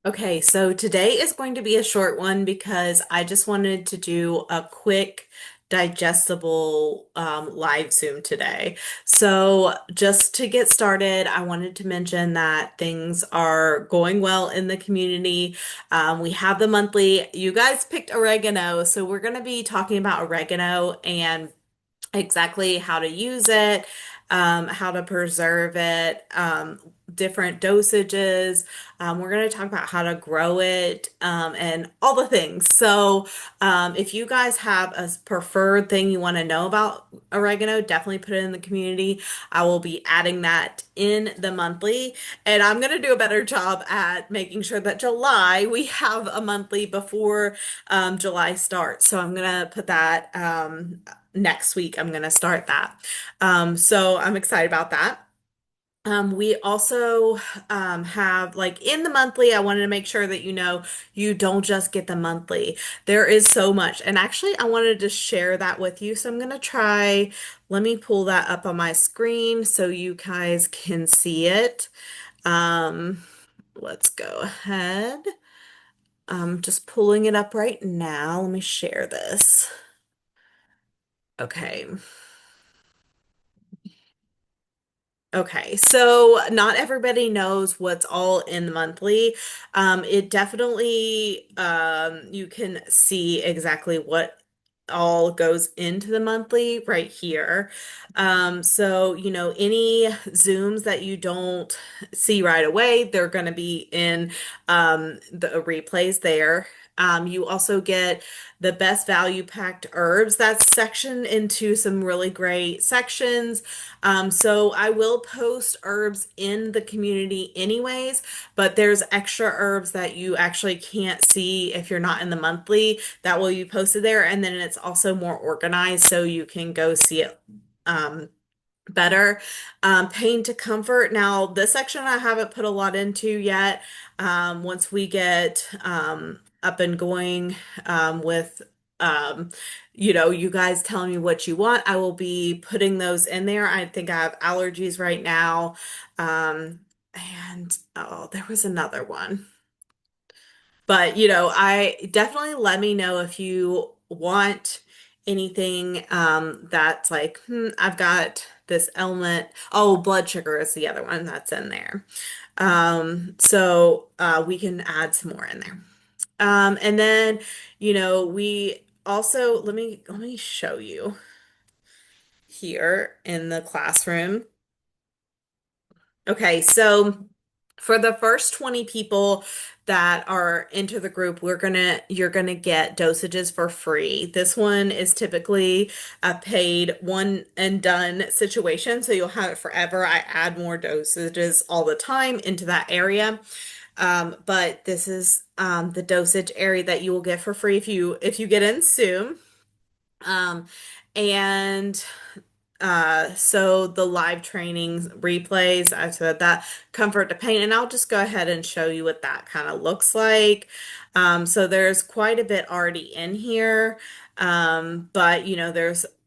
Okay, so today is going to be a short one because I just wanted to do a quick, digestible live Zoom today. So, just to get started, I wanted to mention that things are going well in the community. We have the monthly, you guys picked oregano, so we're going to be talking about oregano and exactly how to use it, how to preserve it, different dosages. We're going to talk about how to grow it, and all the things. So, if you guys have a preferred thing you want to know about oregano, definitely put it in the community. I will be adding that in the monthly, and I'm going to do a better job at making sure that July we have a monthly before July starts. So I'm going to put that next week. I'm going to start that. So I'm excited about that. We also have like in the monthly, I wanted to make sure that you know you don't just get the monthly. There is so much. And actually, I wanted to share that with you. So I'm going to try, let me pull that up on my screen so you guys can see it. Um, let's go ahead. I'm just pulling it up right now. Let me share this. Okay. Okay, so not everybody knows what's all in the monthly. It definitely, you can see exactly what all goes into the monthly right here. So, any Zooms that you don't see right away, they're going to be in the replays there. You also get the best value packed herbs. That's sectioned into some really great sections. So I will post herbs in the community anyways, but there's extra herbs that you actually can't see if you're not in the monthly. That will be posted there, and then it's also more organized so you can go see it better. Pain to comfort. Now, this section I haven't put a lot into yet. Once we get up and going with you guys telling me what you want, I will be putting those in there. I think I have allergies right now. And oh, there was another one. But, I definitely let me know if you want anything that's like, I've got this element. Oh, blood sugar is the other one that's in there. So we can add some more in there. And then, we also let me show you here in the classroom. Okay, so for the first 20 people that are into the group, you're gonna get dosages for free. This one is typically a paid one and done situation, so you'll have it forever. I add more dosages all the time into that area. But this is the dosage area that you will get for free if you get in soon. Um, and so the live trainings replays, I said that comfort to paint, and I'll just go ahead and show you what that kind of looks like. So there's quite a bit already in here. But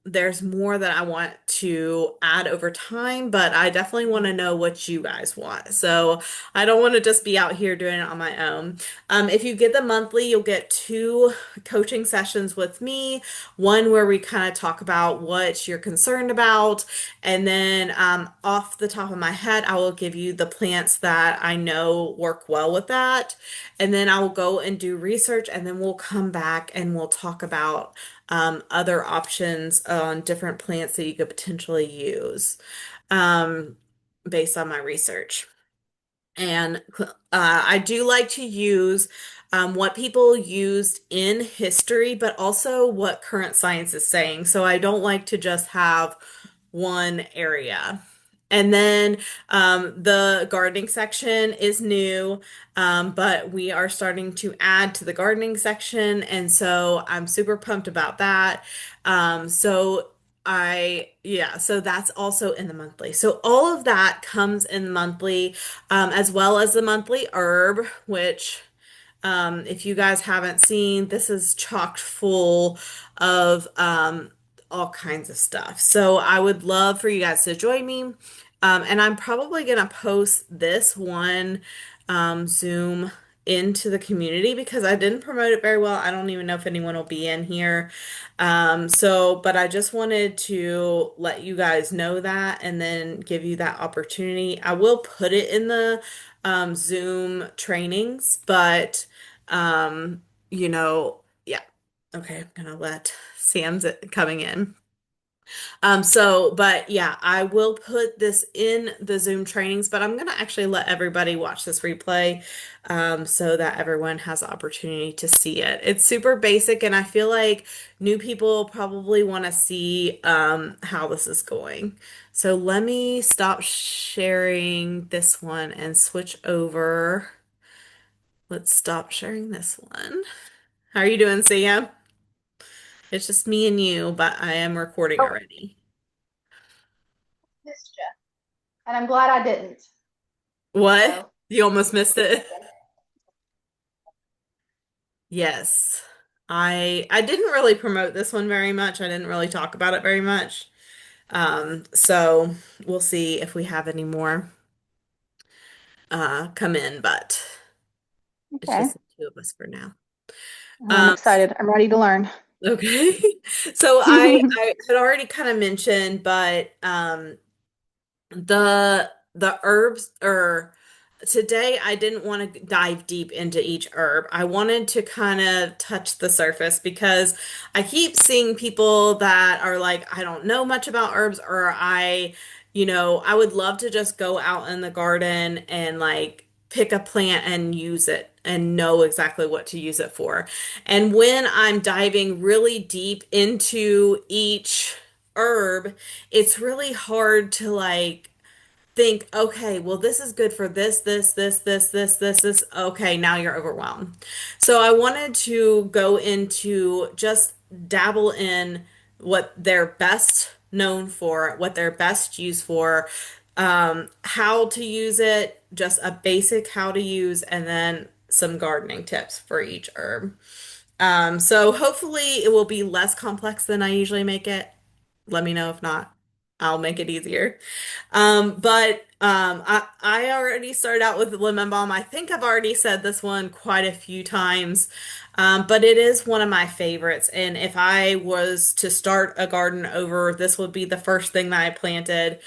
there's more that I want to add over time, but I definitely want to know what you guys want. So I don't want to just be out here doing it on my own. If you get the monthly, you'll get two coaching sessions with me. One where we kind of talk about what you're concerned about, and then off the top of my head, I will give you the plants that I know work well with that. And then I will go and do research, and then we'll come back and we'll talk about other options on different plants that you could potentially use um, based on my research. And I do like to use what people used in history, but also what current science is saying. So I don't like to just have one area. And then the gardening section is new, but we are starting to add to the gardening section. And so I'm super pumped about that. So that's also in the monthly. So all of that comes in the monthly, as well as the monthly herb, which if you guys haven't seen, this is chocked full of all kinds of stuff. So I would love for you guys to join me. And I'm probably gonna post this one Zoom into the community because I didn't promote it very well. I don't even know if anyone will be in here. But I just wanted to let you guys know that and then give you that opportunity. I will put it in the Zoom trainings, but yeah. Okay, I'm gonna let Sam's coming in. But yeah, I will put this in the Zoom trainings, but I'm gonna actually let everybody watch this replay, so that everyone has the opportunity to see it. It's super basic, and I feel like new people probably want to see, how this is going. So let me stop sharing this one and switch over. Let's stop sharing this one. How are you doing, Sam? It's just me and you, but I am recording Oh, already. missed you. And I'm glad I didn't. What? So, You almost missed it. Yes. I didn't really promote this one very much. I didn't really talk about it very much. So we'll see if we have any more come in, but it's okay. just the two of us for now. I'm Um, excited. I'm ready to learn. okay. So I had already kind of mentioned, but the herbs or today I didn't want to dive deep into each herb. I wanted to kind of touch the surface because I keep seeing people that are like, I don't know much about herbs, or I would love to just go out in the garden and like pick a plant and use it and know exactly what to use it for. And when I'm diving really deep into each herb, it's really hard to like think, okay, well, this is good for this. Okay, now you're overwhelmed. So I wanted to go into just dabble in what they're best known for, what they're best used for, how to use it, just a basic how to use, and then some gardening tips for each herb. So hopefully it will be less complex than I usually make it. Let me know if not. I'll make it easier. I already started out with lemon balm. I think I've already said this one quite a few times, but it is one of my favorites. And if I was to start a garden over, this would be the first thing that I planted.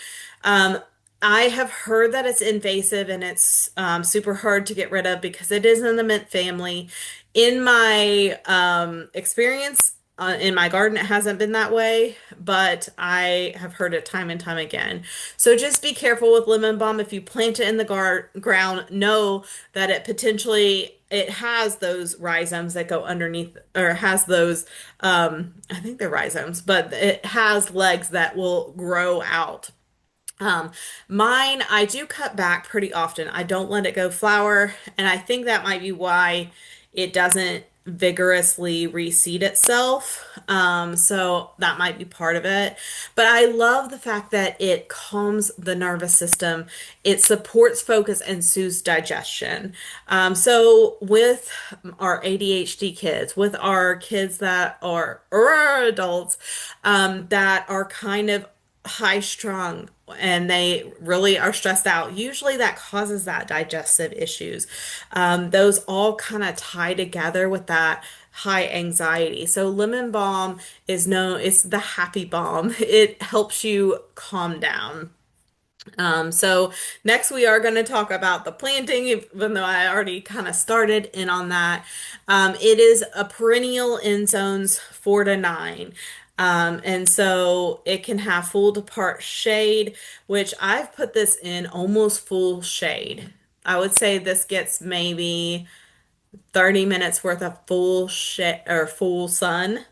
Um, I have heard that it's invasive and it's super hard to get rid of because it is in the mint family. In my experience, in my garden, it hasn't been that way, but I have heard it time and time again. So just be careful with lemon balm. If you plant it in the ground, know that it has those rhizomes that go underneath, or has those, I think they're rhizomes, but it has legs that will grow out. um, Mine, I do cut back pretty often. I don't let it go flower, and I think that might be why it doesn't vigorously reseed itself. So that might be part of it. But I love the fact that it calms the nervous system. It supports focus and soothes digestion. So with our ADHD kids, with our kids that are or our adults, that are kind of high strung and they really are stressed out, usually that causes that digestive issues. Those all kind of tie together with that high anxiety. So lemon balm it's the happy balm. It helps you calm down. So next we are going to talk about the planting, even though I already kind of started in on that. It is a perennial in zones 4 to 9. And so it can have full to part shade, which I've put this in almost full shade. I would say this gets maybe 30 minutes worth of full shade or full sun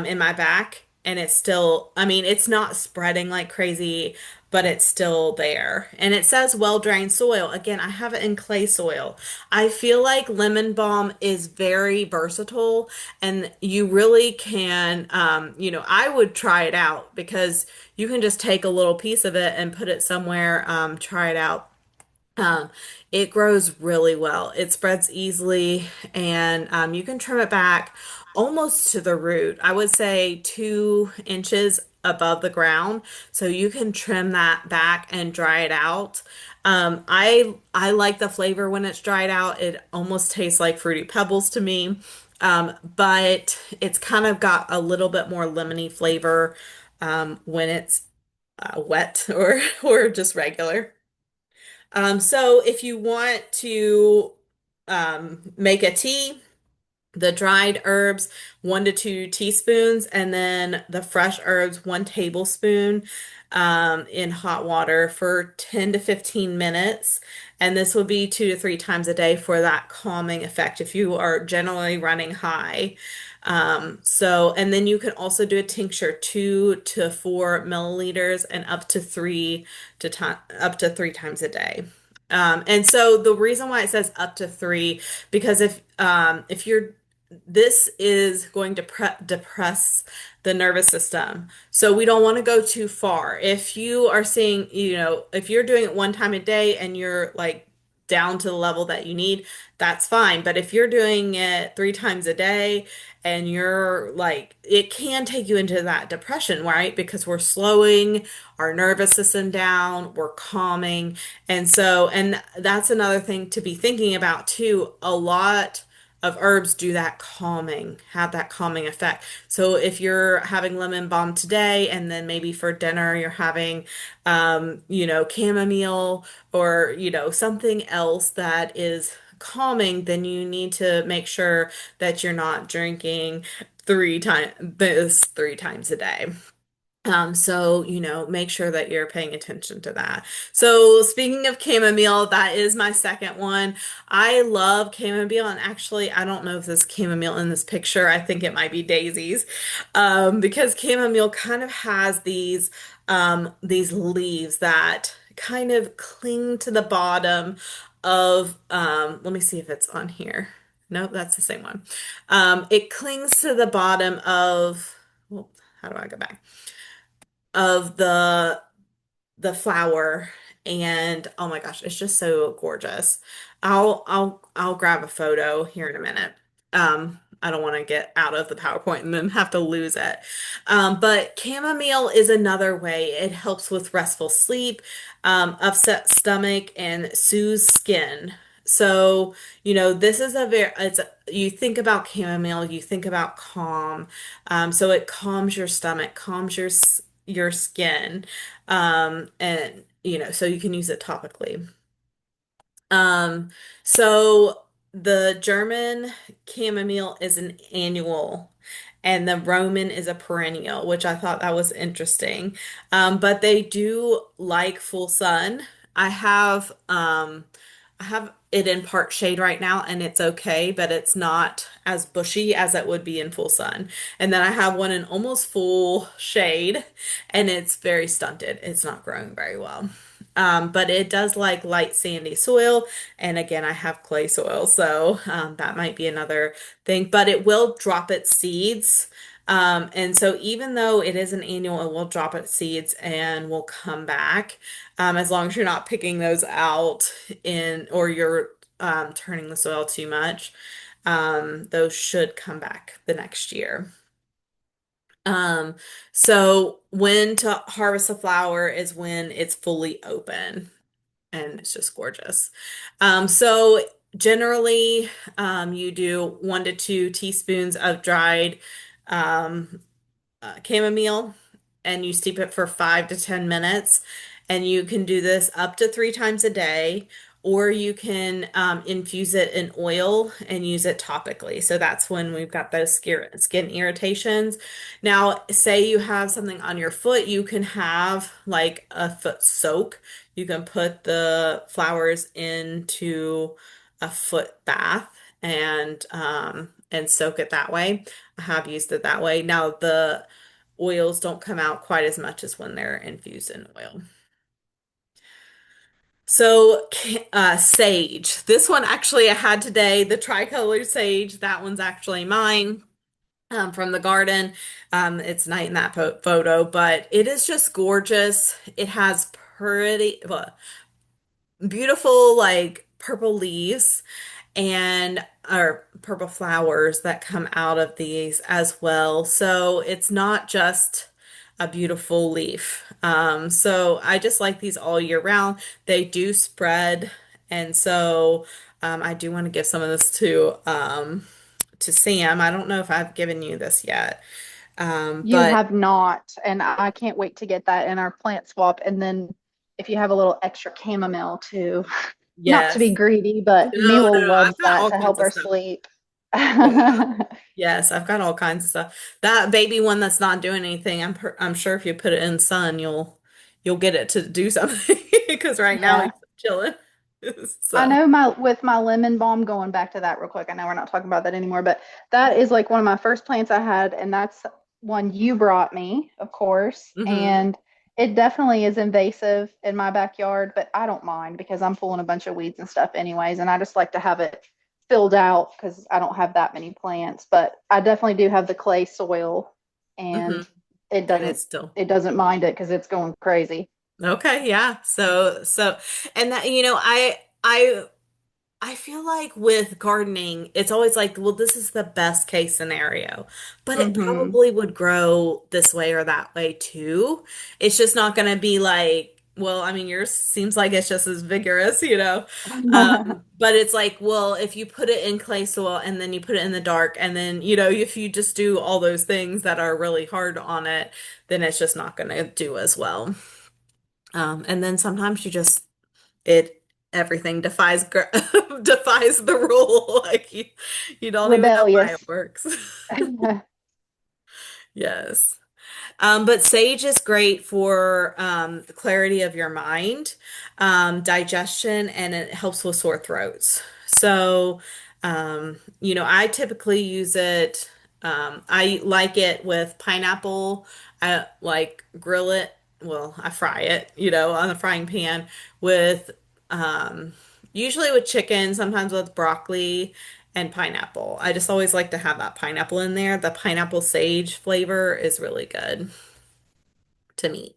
in my back. And it's still, I mean, it's not spreading like crazy, but it's still there. And it says well-drained soil. Again, I have it in clay soil. I feel like lemon balm is very versatile and you really can, I would try it out because you can just take a little piece of it and put it somewhere, try it out. um, it grows really well. It spreads easily, and you can trim it back almost to the root. I would say 2 inches above the ground, so you can trim that back and dry it out. I like the flavor when it's dried out. It almost tastes like Fruity Pebbles to me. But it's kind of got a little bit more lemony flavor when it's wet or just regular. So if you want to make a tea, the dried herbs, 1 to 2 teaspoons, and then the fresh herbs, 1 tablespoon in hot water for 10 to 15 minutes. And this will be 2 to 3 times a day for that calming effect if you are generally running high. And then you can also do a tincture, 2 to 4 milliliters and up to 3 times a day. And so the reason why it says up to three, because if you're this is going to depress the nervous system. So we don't want to go too far. If you are seeing, if you're doing it 1 time a day and you're like down to the level that you need, that's fine. But if you're doing it 3 times a day and you're like, it can take you into that depression, right? Because we're slowing our nervous system down, we're calming. And that's another thing to be thinking about too. A lot of herbs do that calming, have that calming effect. So if you're having lemon balm today and then maybe for dinner you're having chamomile or something else that is calming, then you need to make sure that you're not drinking 3 times a day. So, make sure that you're paying attention to that. So, speaking of chamomile, that is my second one. I love chamomile, and actually, I don't know if this chamomile in this picture, I think it might be daisies, because chamomile kind of has these leaves that kind of cling to the bottom of, let me see if it's on here. Nope, that's the same one. It clings to the bottom of, well, how do I go back? Of the flower, and oh my gosh, it's just so gorgeous. I'll grab a photo here in a minute. I don't want to get out of the PowerPoint and then have to lose it. But chamomile is another way. It helps with restful sleep, upset stomach, and soothes skin. So, this is you think about chamomile, you think about calm. So it calms your stomach, calms your skin. And so you can use it topically. Um, so the German chamomile is an annual, and the Roman is a perennial, which I thought that was interesting. But they do like full sun. I have it in part shade right now, and it's okay, but it's not as bushy as it would be in full sun. And then I have one in almost full shade, and it's very stunted. It's not growing very well. But it does like light sandy soil. And again, I have clay soil, so that might be another thing. But it will drop its seeds. And so even though it is an annual, it will drop its seeds and will come back. As long as you're not picking those out or you're turning the soil too much, those should come back the next year. Um, so when to harvest a flower is when it's fully open and it's just gorgeous. So generally, you do 1 to 2 teaspoons of dried chamomile, and you steep it for 5 to 10 minutes. And you can do this up to 3 times a day, or you can infuse it in oil and use it topically. So that's when we've got those skin irritations. Now, say you have something on your foot, you can have like a foot soak. You can put the flowers into a foot bath and soak it that way. I have used it that way. Now, the oils don't come out quite as much as when they're infused in oil. So, sage. This one actually I had today, the tricolor sage. That one's actually mine from the garden. It's night in that photo, but it is just gorgeous. It has well, beautiful, like purple leaves and or purple flowers that come out of these as well. So it's not just a beautiful leaf. So I just like these all year round. They do spread, and so I do want to give some of this to Sam. I don't know if I've given you this yet, You but have not, and I can't wait to get that in our plant swap. And then if you have a little extra chamomile too, not to be yes. greedy, but No, Mila no, I've loves got that all to kinds help of her stuff. sleep. Yes, I've got all kinds of stuff. That baby one that's not doing anything, I'm sure if you put it in sun, you'll get it to do something because right now Yeah. he's chilling. I So, know my with my lemon balm, going back to that real quick. I know we're not talking about that anymore, but that is like one of my first plants I had, and that's one you brought me, of course. hmm And it definitely is invasive in my backyard, but I don't mind because I'm pulling a bunch of weeds and stuff anyways, and I just like to have it filled out because I don't have that many plants. But I definitely do have the clay soil, hmm and it And doesn't it's still it doesn't mind it because it's going crazy. okay. Yeah. So, and that, I feel like with gardening, it's always like, well, this is the best case scenario, but it Hmm. probably would grow this way or that way too. It's just not going to be like, well, I mean, yours seems like it's just as vigorous. But it's like, well, if you put it in clay soil and then you put it in the dark, and then, if you just do all those things that are really hard on it, then it's just not going to do as well. And then sometimes it everything defies the rule. Like you don't even know why it Rebellious. works. Yes. But sage is great for the clarity of your mind, digestion, and it helps with sore throats. So, I typically use it. I like it with pineapple. I like grill it. Well, I fry it, on the frying pan with usually with chicken, sometimes with broccoli and pineapple. I just always like to have that pineapple in there. The pineapple sage flavor is really good to me.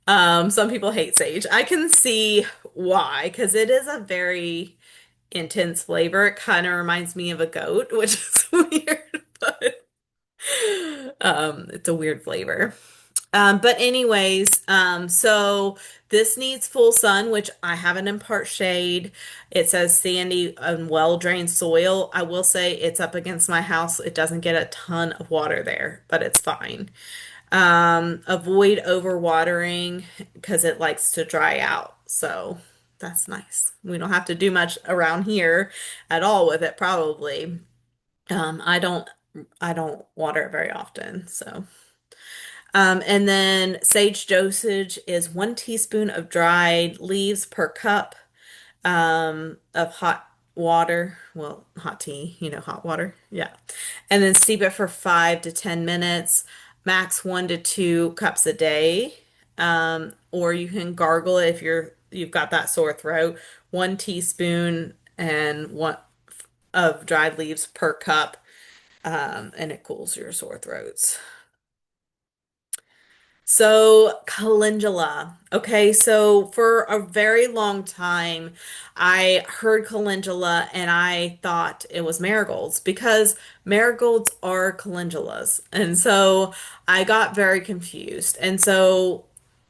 Some people hate sage. I can see why, because it is a very intense flavor. It kind of reminds me of a goat, which is weird, but it's a weird flavor. But anyways, so this needs full sun, which I have it in part shade. It says sandy and well-drained soil. I will say it's up against my house. It doesn't get a ton of water there, but it's fine. Avoid overwatering because it likes to dry out. So that's nice. We don't have to do much around here at all with it, probably. I don't water it very often, so. And then sage dosage is 1 teaspoon of dried leaves per cup of hot water. Well, hot tea, hot water. Yeah. And then steep it for 5 to 10 minutes, max 1 to 2 cups a day. Or you can gargle it if you've got that sore throat. 1 teaspoon and one of dried leaves per cup, and it cools your sore throats. So, calendula. Okay, so for a very long time, I heard calendula and I thought it was marigolds because marigolds are calendulas. And so I got very confused. And so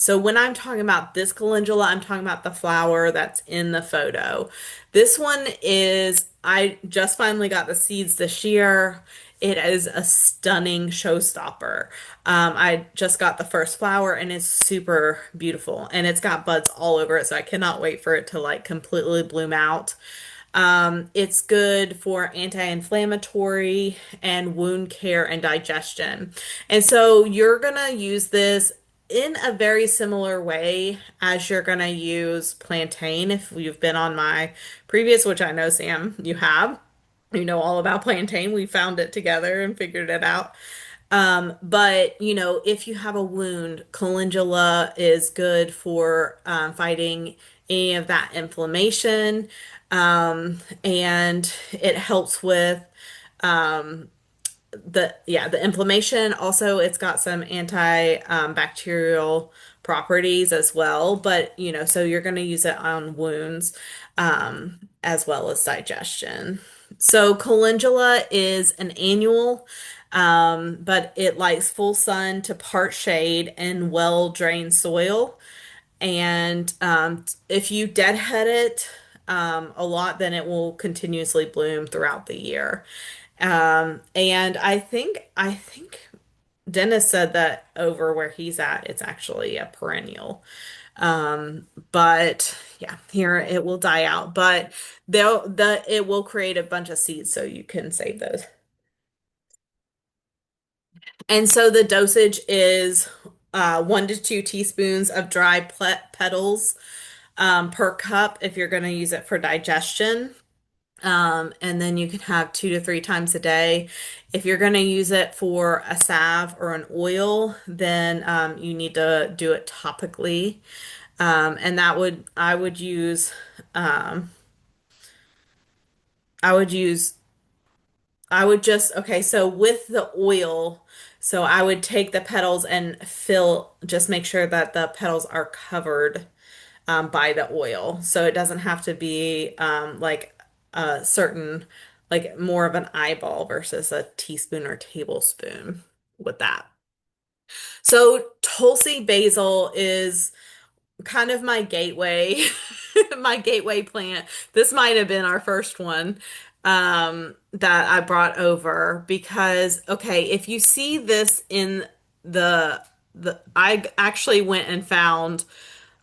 when I'm talking about this calendula, I'm talking about the flower that's in the photo. This one is, I just finally got the seeds this year. It is a stunning showstopper. I just got the first flower and it's super beautiful and it's got buds all over it, so I cannot wait for it to like completely bloom out. It's good for anti-inflammatory and wound care and digestion. And so you're gonna use this in a very similar way as you're gonna use plantain if you've been on my previous, which I know, Sam, you have. You know all about plantain. We found it together and figured it out. But if you have a wound, calendula is good for fighting any of that inflammation. And it helps with the inflammation. Also, it's got some bacterial properties as well. But so you're going to use it on wounds as well as digestion. So calendula is an annual, but it likes full sun to part shade and well-drained soil. And if you deadhead it a lot, then it will continuously bloom throughout the year. And I think Dennis said that over where he's at, it's actually a perennial. But yeah, here it will die out, but it will create a bunch of seeds so you can save those. And so the dosage is 1 to 2 teaspoons of dry petals per cup if you're going to use it for digestion. And then you can have 2 to 3 times a day. If you're going to use it for a salve or an oil, then you need to do it topically. And that would um, I would use I would just okay, so with the oil, so I would take the petals and just make sure that the petals are covered by the oil. So it doesn't have to be like a certain, like more of an eyeball versus a teaspoon or tablespoon with that. So Tulsi basil is kind of my gateway, my gateway plant. This might have been our first one that I brought over because, okay, if you see this in I actually went and found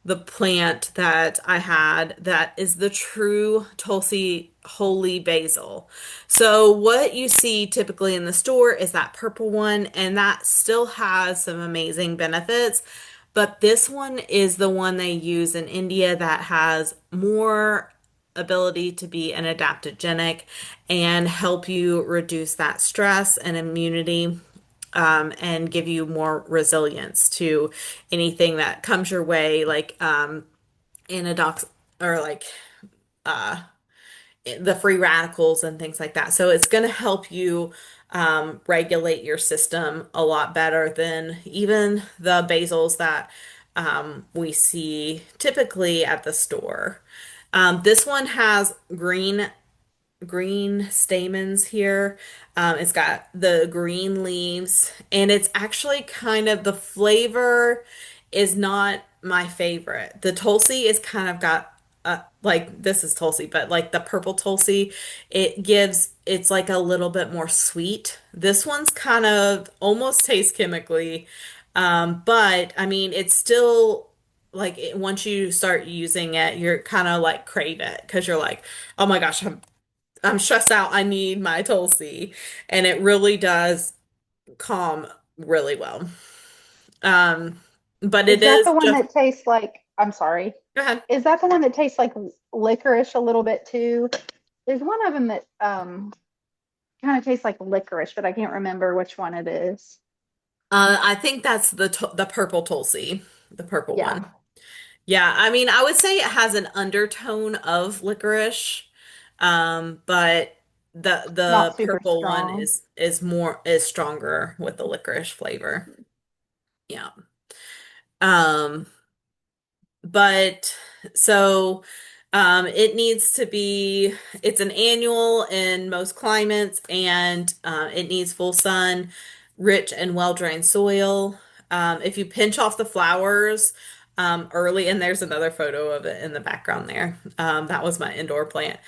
the plant that I had that is the true Tulsi holy basil. So what you see typically in the store is that purple one, and that still has some amazing benefits. But this one is the one they use in India that has more ability to be an adaptogenic and help you reduce that stress and immunity, and give you more resilience to anything that comes your way, like antidox or like uh, the free radicals and things like that. So it's going to help you regulate your system a lot better than even the basils that we see typically at the store. This one has green stamens here. It's got the green leaves, and it's actually kind of the flavor is not my favorite. The Tulsi is kind of got like this is Tulsi, but like the purple Tulsi, it's like a little bit more sweet. This one's kind of almost tastes chemically, but I mean it's still like once you start using it, you're kind of like crave it because you're like, oh my gosh, I'm stressed out. I need my Tulsi. And it really does calm really well. Um, but it Is that is the one just, that tastes like, I'm sorry, go ahead. is that the one that tastes like licorice a little bit too? There's one of them that kind of tastes like licorice, but I can't remember which one it is. I think that's the purple Tulsi, the purple Yeah, one. Yeah, I mean, I would say it has an undertone of licorice, but the not super purple one strong. is stronger with the licorice flavor. Yeah. Um, But so it needs to be, it's an annual in most climates, and it needs full sun, rich and well-drained soil. If you pinch off the flowers early, and there's another photo of it in the background there. That was my indoor plant.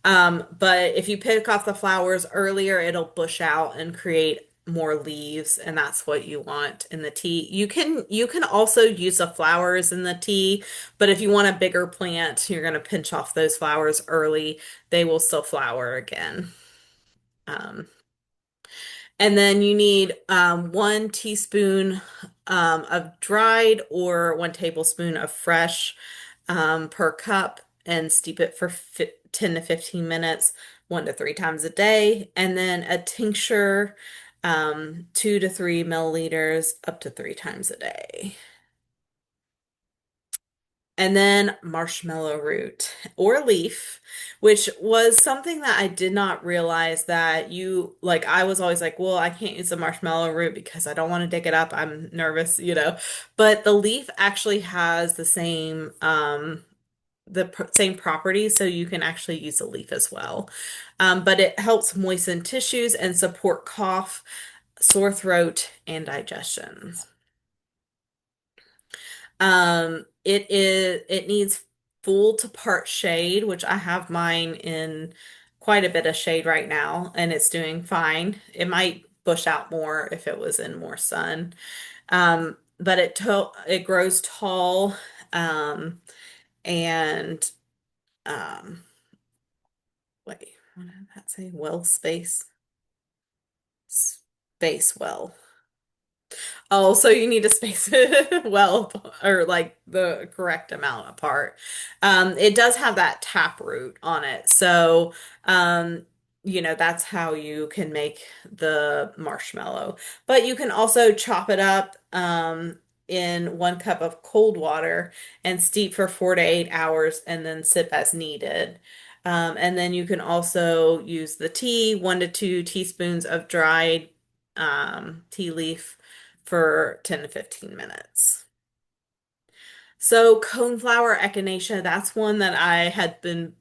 But if you pick off the flowers earlier, it'll bush out and create more leaves, and that's what you want in the tea. You can also use the flowers in the tea, but if you want a bigger plant, you're going to pinch off those flowers early. They will still flower again. Um, and then you need 1 teaspoon of dried or 1 tablespoon of fresh per cup, and steep it for 10 to 15 minutes, 1 to 3 times a day. And then a tincture, 2 to 3 milliliters, up to 3 times a day. And then marshmallow root or leaf, which was something that I did not realize that like I was always like, well, I can't use the marshmallow root because I don't want to dig it up. I'm nervous. But the leaf actually has the same same properties, so you can actually use the leaf as well. But it helps moisten tissues and support cough, sore throat, and digestion. It needs full to part shade, which I have mine in quite a bit of shade right now, and it's doing fine. It might bush out more if it was in more sun. But it grows tall, and um, wait, what did that say? Space well. Oh, so you need to space it well, or like the correct amount apart. It does have that tap root on it. So, um, that's how you can make the marshmallow. But you can also chop it up, in 1 cup of cold water and steep for 4 to 8 hours and then sip as needed. And then you can also use the tea, 1 to 2 teaspoons of dried tea leaf for 10 to 15 minutes. So coneflower echinacea, that's one that I had been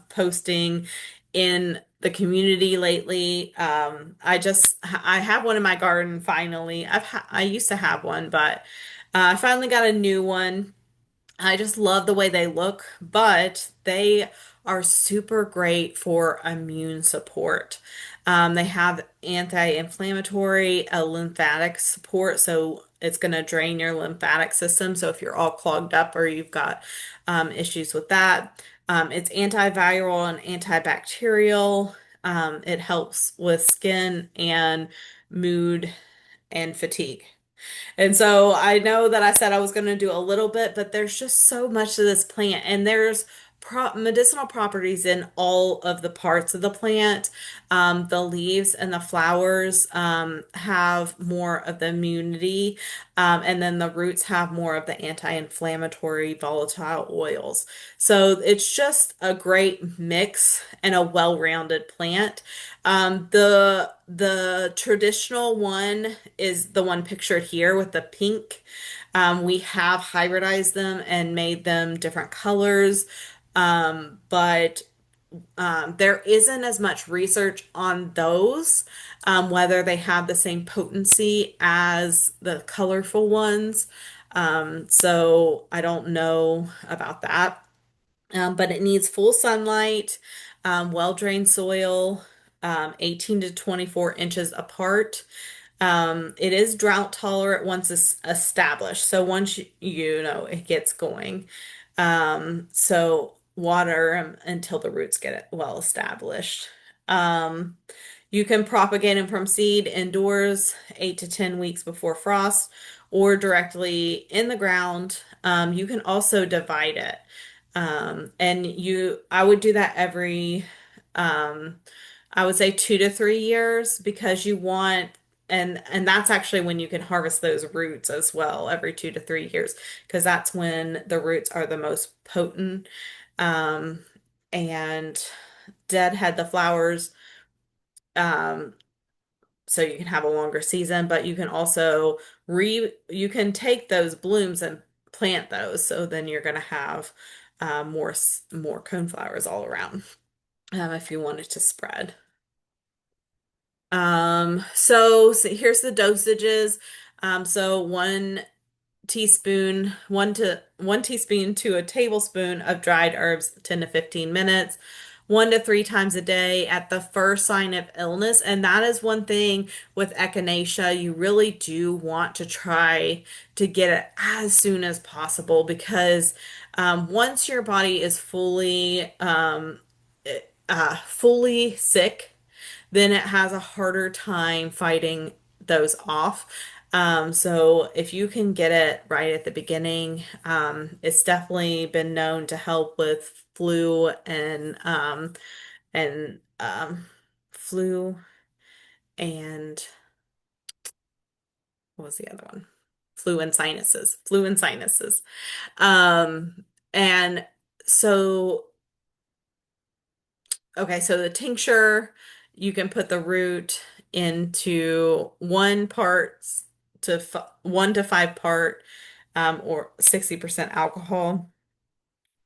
posting in the community lately. I have one in my garden finally. I used to have one, but I finally got a new one. I just love the way they look, but they are super great for immune support. They have anti-inflammatory, lymphatic support, so it's going to drain your lymphatic system. So if you're all clogged up or you've got issues with that, it's antiviral and antibacterial. It helps with skin and mood and fatigue. And so I know that I said I was going to do a little bit, but there's just so much to this plant, and there's medicinal properties in all of the parts of the plant. The leaves and the flowers have more of the immunity, and then the roots have more of the anti-inflammatory volatile oils. So it's just a great mix and a well-rounded plant. The traditional one is the one pictured here with the pink. We have hybridized them and made them different colors. But there isn't as much research on those, whether they have the same potency as the colorful ones. So I don't know about that. But it needs full sunlight, well-drained soil, 18 to 24 inches apart. It is drought tolerant once it's established. So once it gets going. So water until the roots get it well established. Um, you can propagate them from seed indoors 8 to 10 weeks before frost or directly in the ground. You can also divide it. I would do that um, I would say 2 to 3 years because and that's actually when you can harvest those roots as well, every 2 to 3 years, because that's when the roots are the most potent. Um, and deadhead the flowers, um, so you can have a longer season, but you can also you can take those blooms and plant those, so then you're going to have more coneflowers all around, if you wanted to spread. So here's the dosages. So 1 teaspoon to a tablespoon of dried herbs, 10 to 15 minutes, 1 to 3 times a day at the first sign of illness. And that is one thing with echinacea, you really do want to try to get it as soon as possible because once your body is fully sick, then it has a harder time fighting those off. So if you can get it right at the beginning, it's definitely been known to help with and flu and what was the other one? Flu and sinuses. Flu and sinuses. And so Okay, so the tincture, you can put the root into 1 to 5 part, or 60% alcohol.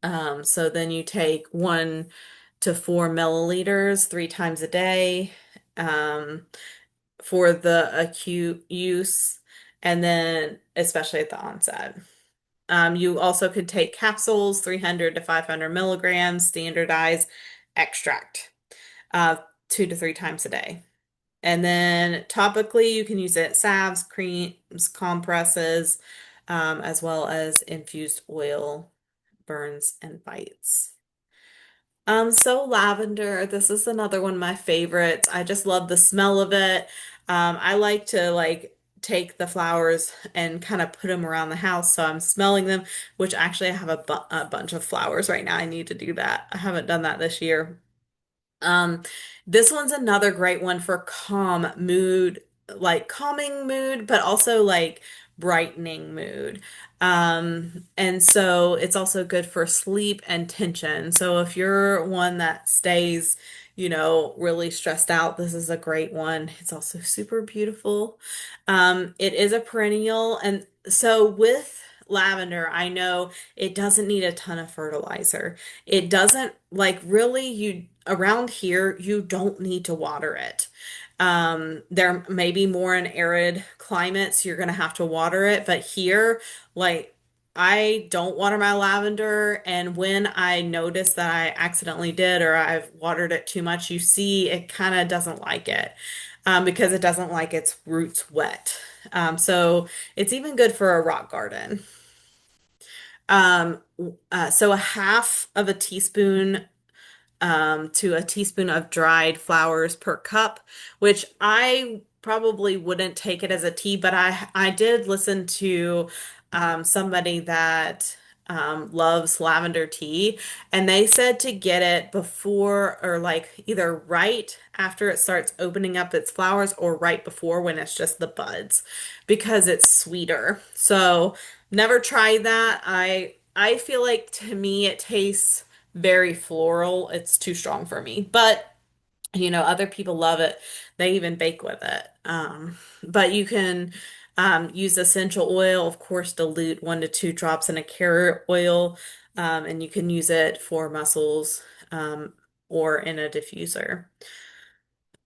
So then you take 1 to 4 milliliters 3 times a day um, for the acute use, and then especially at the onset. You also could take capsules, 300 to 500 milligrams, standardized extract, uh, 2 to 3 times a day. And then topically, you can use it salves, creams, compresses, as well as infused oil, burns, and bites. So lavender, this is another one of my favorites. I just love the smell of it. I like to take the flowers and kind of put them around the house so I'm smelling them, which actually I have a bunch of flowers right now. I need to do that. I haven't done that this year. Um, this one's another great one for calm mood, like calming mood, but also like brightening mood. And so it's also good for sleep and tension. So if you're one that stays, really stressed out, this is a great one. It's also super beautiful. It is a perennial, and so with lavender, I know it doesn't need a ton of fertilizer. It doesn't like really you around here, you don't need to water it. There may be more in arid climates, you're gonna have to water it, but here, like I don't water my lavender, and when I notice that I accidentally did or I've watered it too much, you see it kind of doesn't like it because it doesn't like its roots wet. So it's even good for a rock garden. Um, so a half of a teaspoon to a teaspoon of dried flowers per cup, which I probably wouldn't take it as a tea, but I did listen to somebody that loves lavender tea, and they said to get it before or like either right after it starts opening up its flowers or right before when it's just the buds because it's sweeter. So never tried that. I feel like to me it tastes very floral. It's too strong for me. But other people love it. They even bake with it. But you can use essential oil, of course, dilute 1 to 2 drops in a carrier oil, and you can use it for mussels or in a diffuser.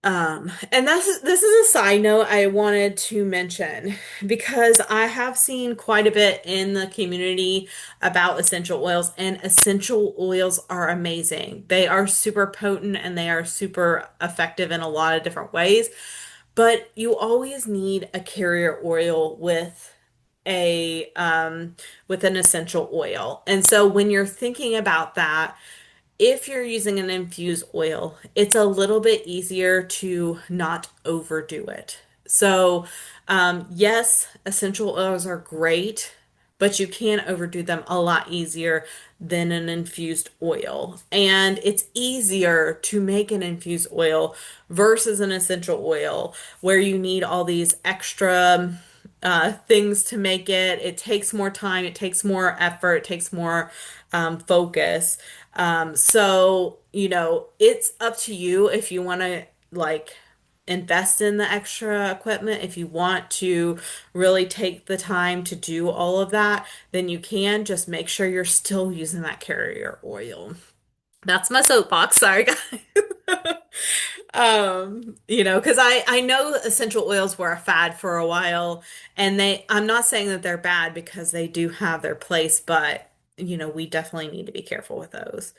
And this is a side note I wanted to mention because I have seen quite a bit in the community about essential oils, and essential oils are amazing. They are super potent and they are super effective in a lot of different ways, but you always need a carrier oil with an essential oil. And so when you're thinking about that, if you're using an infused oil, it's a little bit easier to not overdo it. So, yes, essential oils are great, but you can overdo them a lot easier than an infused oil. And it's easier to make an infused oil versus an essential oil where you need all these extra things to make it. It takes more time, it takes more effort, it takes more focus. So, it's up to you if you want to like invest in the extra equipment. If you want to really take the time to do all of that, then you can just make sure you're still using that carrier oil. That's my soapbox. Sorry, guys. Because I know essential oils were a fad for a while, and I'm not saying that they're bad because they do have their place, but we definitely need to be careful with those.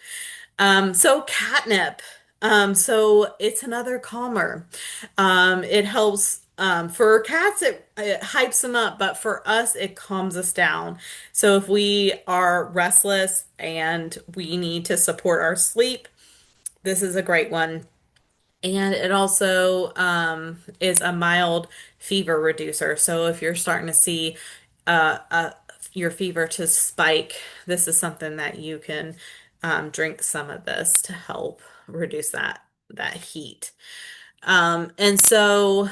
So catnip. So it's another calmer. It helps for cats, it hypes them up, but for us, it calms us down. So if we are restless and we need to support our sleep, this is a great one. And it also is a mild fever reducer. So if you're starting to see uh, uh, your fever to spike, this is something that you can drink some of this to help reduce that heat. And so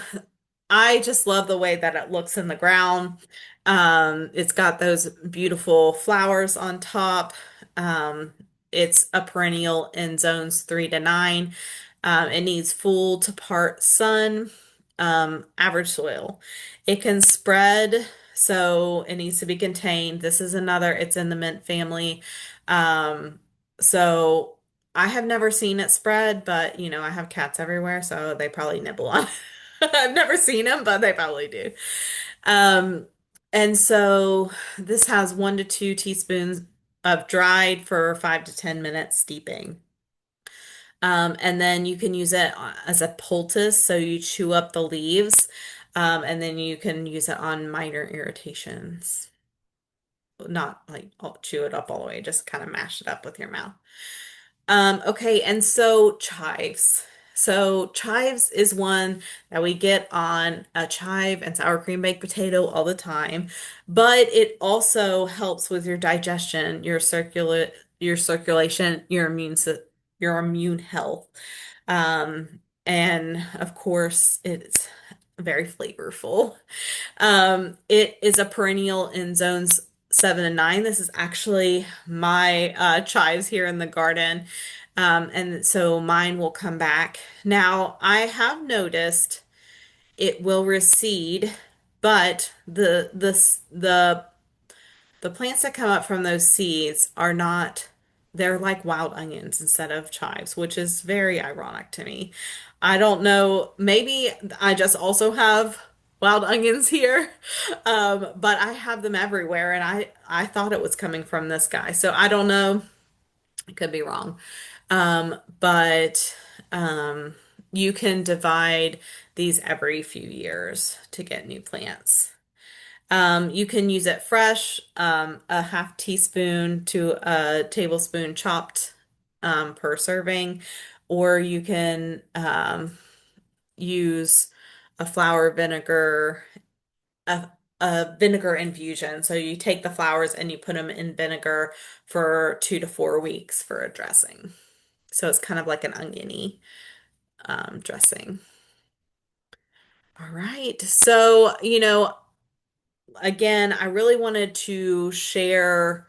I just love the way that it looks in the ground. It's got those beautiful flowers on top. Um, it's a perennial in zones 3 to 9. It needs full to part sun, average soil. It can spread, so it needs to be contained. This is another, it's in the mint family. Um, so I have never seen it spread, but I have cats everywhere, so they probably nibble on. I've never seen them, but they probably do. Um, and so this has 1 to 2 teaspoons of dried for 5 to 10 minutes steeping. And then you can use it as a poultice, so you chew up the leaves, and then you can use it on minor irritations. Not like chew it up all the way, just kind of mash it up with your mouth. Okay, and so chives. So chives is one that we get on a chive and sour cream baked potato all the time, but it also helps with your digestion, your circulation, your immune health. And of course, it's very flavorful. It is a perennial in zones 7 and 9. This is actually my chives here in the garden. And so mine will come back. Now, I have noticed it will recede, but the plants that come up from those seeds are not, they're like wild onions instead of chives, which is very ironic to me. I don't know, maybe I just also have wild onions here, but I have them everywhere, and I thought it was coming from this guy, so I don't know. I could be wrong. But you can divide these every few years to get new plants. You can use it fresh, a half teaspoon to a tablespoon chopped per serving, or you can use a flour vinegar, a, a vinegar infusion. So you take the flowers and you put them in vinegar for 2 to 4 weeks for a dressing. So it's kind of like an oniony dressing. All right. So, again, I really wanted to share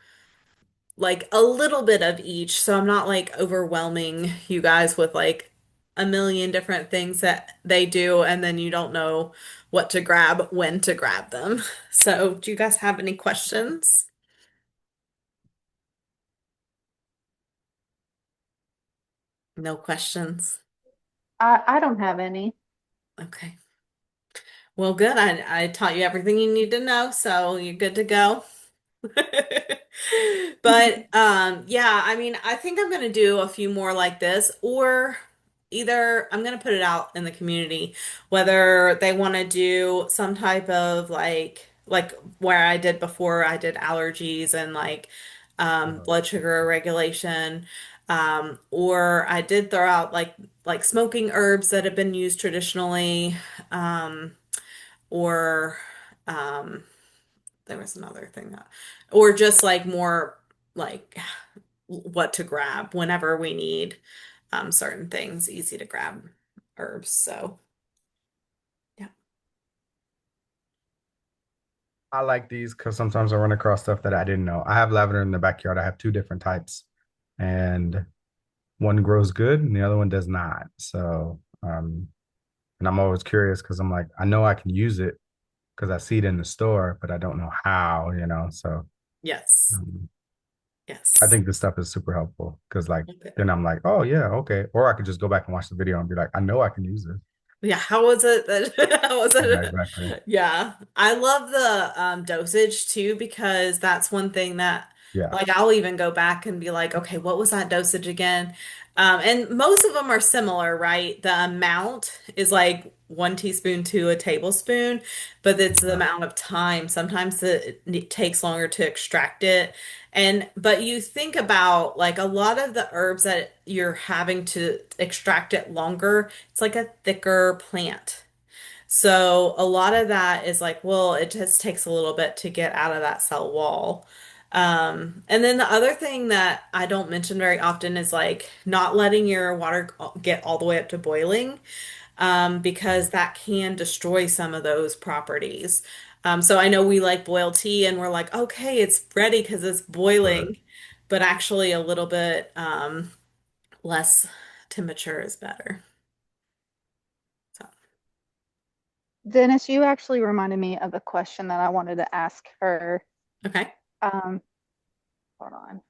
like a little bit of each, so I'm not like overwhelming you guys with like a million different things that they do, and then you don't know what to grab, when to grab them. So, do you guys have any questions? No questions? I don't have any. Okay. Well, good. I taught you everything you need to know, so you're good to go. But yeah, I mean, I think I'm gonna do a few more like this, or either I'm gonna put it out in the community whether they want to do some type of like where I did before. I did allergies and like blood sugar regulation. Or I did throw out like smoking herbs that have been used traditionally, um, or um there was another thing that, or just like more like what to grab whenever we need certain things, easy to grab herbs. So, yeah. I like these because sometimes I run across stuff that I didn't know. I have lavender in the backyard. I have two different types, and one grows good and the other one does not. So, and I'm always curious because I'm like, I know I can use it because I see it in the store, but I don't know how. So, Yes. um, I Yes. think this stuff is super helpful because, like, Okay. then I'm like, oh, yeah, okay. Or I could just go back and watch the video and be like, I know I can use this. Yeah, how was it that how was Yeah, it? exactly. Yeah. I love the dosage too, because that's one thing that Yeah. like I'll even go back and be like, okay, what was that dosage again? And most of them are similar, right? The amount is like 1 teaspoon to a tablespoon, but it's the Yeah. amount of time. Sometimes it takes longer to extract it. And but you think about like a lot of the herbs that you're having to extract it longer, it's like a thicker plant. So a lot of that is like, well, it just takes a little bit to get out of that cell wall. And then the other thing that I don't mention very often is like not letting your water get all the way up to boiling, because that can destroy some of those properties. So I know we like boiled tea and we're like, okay, it's ready because it's Right. boiling, but actually a little bit less temperature is better. So, Dennis, you actually reminded me of a question that I wanted to ask her. okay. Um, hold on.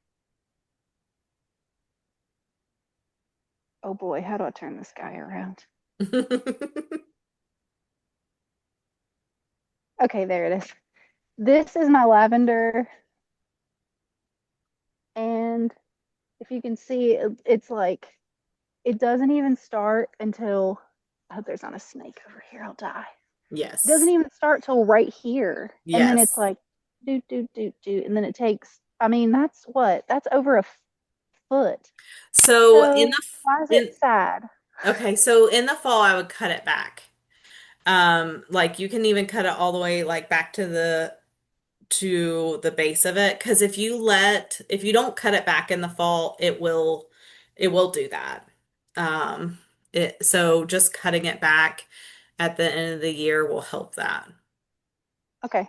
Oh boy, how do I turn this guy around? Okay, there it is. This is my lavender, and if you can see, it's like it doesn't even start until I hope there's not a snake over here. I'll die. It doesn't Yes. even start till right here, and then it's Yes. like do do do do, and then it takes. I mean, that's what? That's over a foot. So in So the why is it in sad? okay, so in the fall I would cut it back. Like you can even cut it all the way like back to the base of it because if you don't cut it back in the fall, it will do that. Um, so just cutting it back at the end of the year will help that. Okay,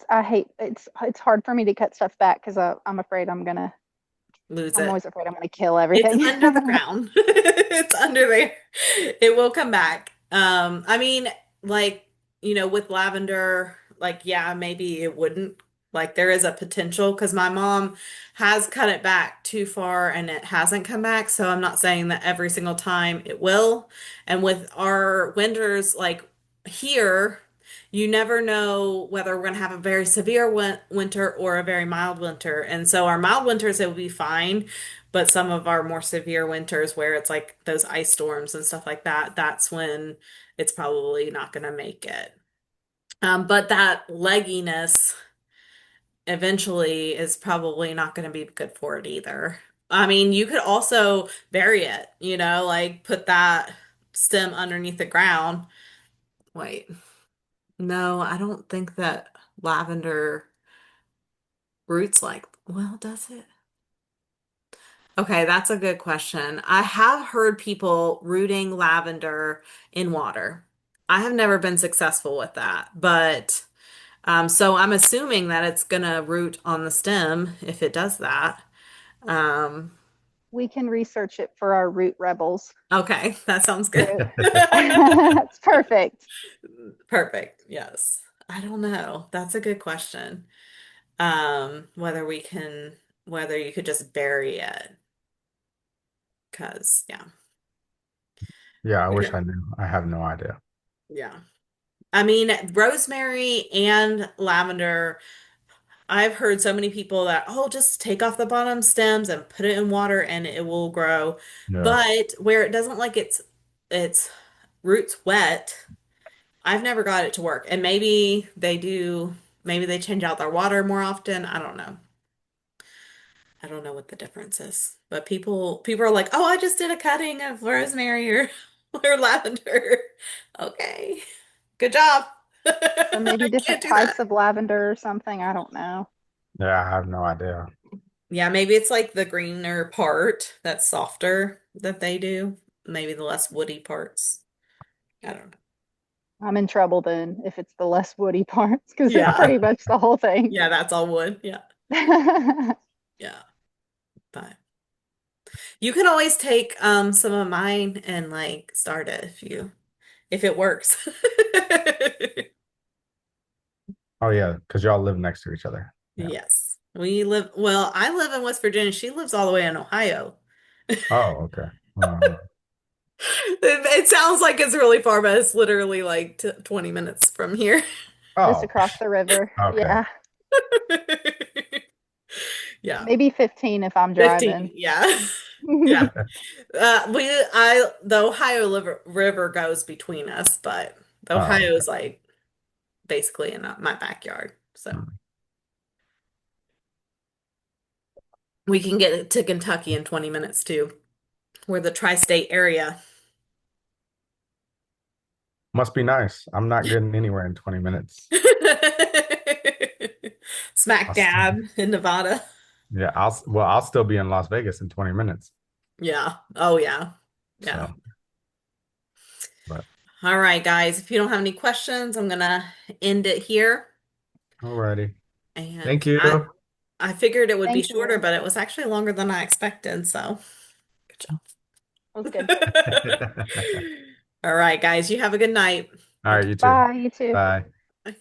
I hate it's hard for me to cut stuff back because I'm afraid Lose I'm it. always afraid I'm gonna kill It's everything. under the ground. It's under there. It will come back. I mean, like, with lavender, like, yeah, maybe it wouldn't. Like, there is a potential because my mom has cut it back too far and it hasn't come back. So I'm not saying that every single time it will. And with our winters, like here, you never know whether we're going to have a very severe winter or a very mild winter. And so our mild winters, it will be fine. But some of our more severe winters where it's like those ice storms and stuff like that, that's when it's probably not going to make it. But that legginess eventually is probably not going to be good for it either. I mean, you could also bury it, like put that stem underneath the ground. Wait, no, I don't think that lavender roots well, does it? Okay, that's a good question. I have heard people rooting lavender in water. I have never been successful with that, but so I'm assuming that it's gonna root on the stem if it does that. Um, We can research it for our root rebels okay, that sounds good. group. It's perfect. Perfect. Yes. I don't know. That's a good question. Whether we can, whether you could just bury it, because yeah. Yeah, I wish Okay. I knew. I have no idea. Yeah. I mean, rosemary and lavender, I've heard so many people that, oh, just take off the bottom stems and put it in water and it will grow. Yeah. But where it doesn't like its roots wet, I've never got it to work. And maybe they do, maybe they change out their water more often. I don't know. I don't know what the difference is. But people are like, "Oh, I just did a cutting of rosemary or or lavender." Okay. Good job. Or maybe I can't different do that. types of lavender or something. I don't know. Yeah, I have no idea. Yeah, maybe it's like the greener part that's softer that they do. Maybe the less woody parts. I don't know. I'm in trouble then if it's the less woody parts because it's Yeah. pretty much the whole thing. Yeah, that's all wood. Yeah. Yeah. But you can always take some of mine and like start it if it works. Oh yeah, because y'all live next to each other. Yeah. Yes. I live in West Virginia. She lives all the way in Ohio. Oh, okay. It sounds like it's really far, but it's literally like t 20 minutes from here. Just Oh, across the river. okay. Yeah. Yeah. Maybe 15 if I'm 15. driving. Yeah. Yeah. The Ohio River goes between us, but the Oh, Ohio okay. is like basically in my backyard. So we can get to Kentucky in 20 minutes too. We're the tri-state area. Must be nice. I'm not getting anywhere in 20 minutes. Smack I'll still, dab in Nevada. yeah, I'll still be in Las Vegas in 20 minutes. Yeah. Oh, yeah. Yeah. So, but All right, guys. If you don't have any questions, I'm gonna end it here. alrighty. And Thank you. I figured it would be Thank shorter, you. but it was actually longer than I expected. So good That was good. job. All right, guys. You have a good night. All I'll right, talk you too. Bye, you too. Bye. to you.